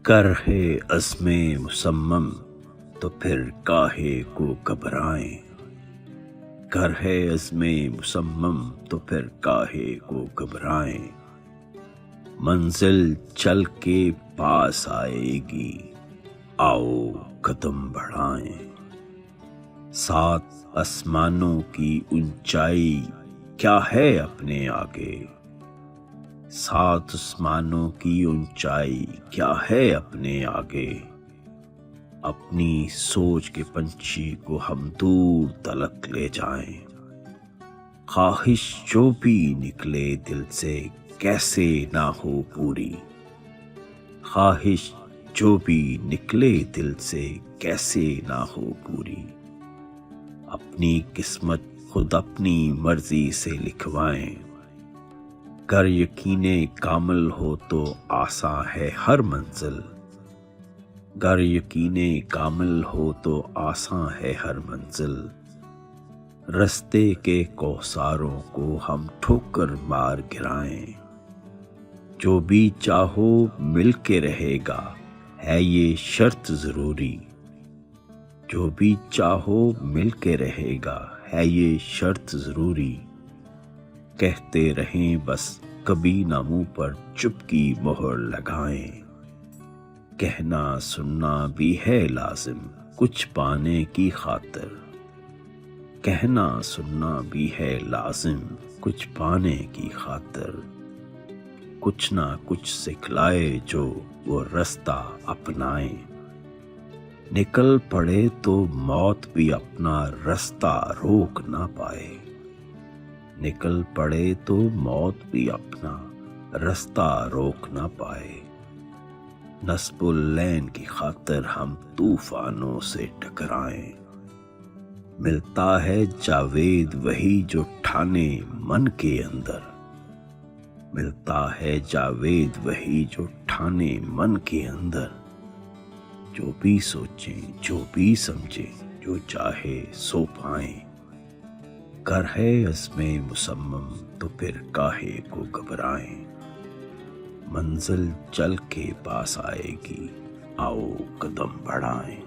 कर है अज़्मे मुसम्मम तो फिर काहे को घबराएं। कर है अज़्मे मुसम्मम तो फिर काहे को घबराएं। मंजिल चल के पास आएगी, आओ कदम बढ़ाएं। सात आसमानों की ऊंचाई क्या है अपने आगे। सात आसमानों की ऊंचाई क्या है अपने आगे। अपनी सोच के पंछी को हम दूर तलक ले जाएं। ख्वाहिश जो भी निकले दिल से कैसे ना हो पूरी। ख्वाहिश जो भी निकले दिल से कैसे ना हो पूरी। अपनी किस्मत खुद अपनी मर्जी से लिखवाएं। कर यकीने कामिल हो तो आसान है हर मंजिल। गर यकीने कामिल हो तो आसान है हर मंजिल। रस्ते के कौसारों को हम ठोकर मार गिराएं। जो भी चाहो मिल के रहेगा है ये शर्त जरूरी। जो भी चाहो मिल के रहेगा है ये शर्त जरूरी। कहते रहें बस कभी ना मुंह पर चुप की मोहर लगाएं। कहना सुनना भी है लाजिम कुछ पाने की खातिर। कहना सुनना भी है लाजिम कुछ पाने की खातिर। कुछ ना कुछ सिखलाए जो वो रास्ता अपनाए। निकल पड़े तो मौत भी अपना रास्ता रोक ना पाए। निकल पड़े तो मौत भी अपना रास्ता रोक ना पाए। नस्बुल लैन की खातिर हम तूफानों से टकराएं। मिलता है जावेद वही जो ठाने मन के अंदर। मिलता है जावेद वही जो ठाने मन के अंदर। जो भी सोचें जो भी समझें जो चाहे सो पाएं। कर है अज़्मे मुसम्मम तो फिर काहे को घबराएं। मंजिल चल के पास आएगी, आओ कदम बढ़ाएं।